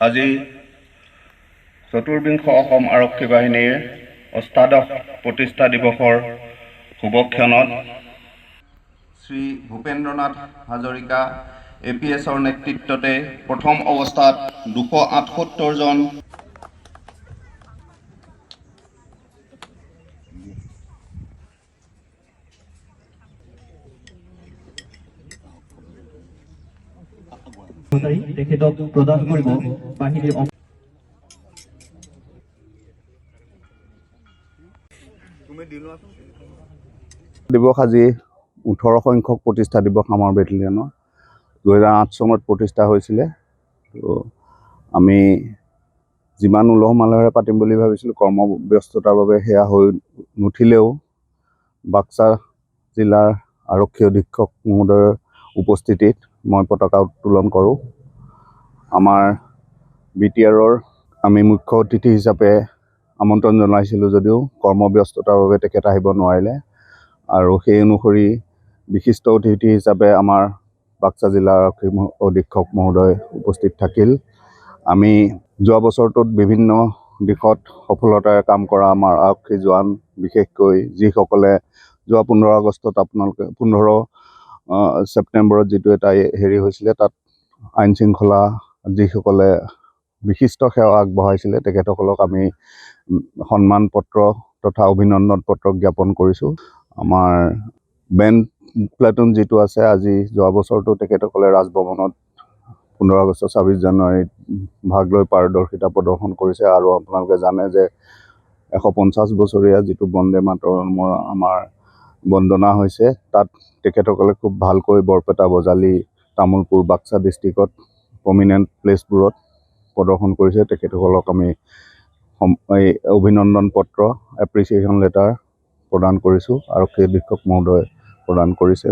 আজি চতুৰ্বিংশ অসম আৰক্ষী বাহিনীৰ অষ্টাদশ প্ৰতিষ্ঠা দিৱসৰ শুভক্ষণত শ্ৰী ভূপেন্দ্ৰনাথ হাজৰিকা APSৰ নেতৃত্বতে প্ৰথম অৱস্থাত 278 জন তেখেতক প্ৰদান কৰিব বাহিনীৰ দিৱস আজি 18 সংখ্যক প্ৰতিষ্ঠা দিৱস আমাৰ বেটেলিয়নৰ 2008 চনত প্ৰতিষ্ঠা হৈছিলে। তো আমি যিমান উলহ মালহেৰে পাতিম বুলি ভাবিছিলোঁ, কৰ্মব্যস্ততাৰ বাবে সেয়া হৈ নুঠিলেও বাক্সা জিলাৰ আৰক্ষী অধীক্ষক মহোদয়ৰ উপস্থিতিত মই পতাকা উত্তোলন কৰোঁ। আমাৰ BTRৰ আমি মুখ্য অতিথি হিচাপে আমন্ত্ৰণ জনাইছিলোঁ যদিও কৰ্মব্যস্ততাৰ বাবে তেখেত আহিব নোৱাৰিলে, আৰু সেই অনুসৰি বিশিষ্ট অতিথি হিচাপে আমাৰ বাক্সা জিলাৰ আৰক্ষী অধীক্ষক মহোদয় উপস্থিত থাকিল। আমি যোৱা বছৰটোত বিভিন্ন দিশত সফলতাৰে কাম কৰা আমাৰ আৰক্ষী জোৱান, বিশেষকৈ যিসকলে যোৱা 15 আগষ্টত আপোনালোকে 15 ছেপ্টেম্বৰত যিটো এটা হেৰি হৈছিলে, তাত আইন শৃংখলা যিসকলে বিশিষ্ট সেৱা আগবঢ়াইছিলে তেখেতসকলক আমি সন্মান পত্ৰ তথা অভিনন্দন পত্ৰ জ্ঞাপন কৰিছোঁ। আমাৰ বেণ্ড প্লাটুন যিটো আছে, আজি যোৱা বছৰটো তেখেতসকলে ৰাজভৱনত 15 আগষ্ট 26 জানুৱাৰীত ভাগ লৈ পাৰদৰ্শিতা প্ৰদৰ্শন কৰিছে। আৰু আপোনালোকে জানে যে 150 বছৰীয়া যিটো বন্দে মাতৰমৰ আমাৰ বন্দনা হৈছে, তাত তেখেতসকলে খুব ভালকৈ বৰপেটা, বজালি, তামোলপুৰ, বাক্সা ডিষ্ট্ৰিক্টত প্ৰমিনেণ্ট প্লেচবোৰত প্ৰদৰ্শন কৰিছে। তেখেতসকলক আমি এই অভিনন্দন পত্ৰ, এপ্ৰিচিয়েশ্যন লেটাৰ প্ৰদান কৰিছোঁ, আৰক্ষী অধীক্ষক মহোদয় প্ৰদান কৰিছে।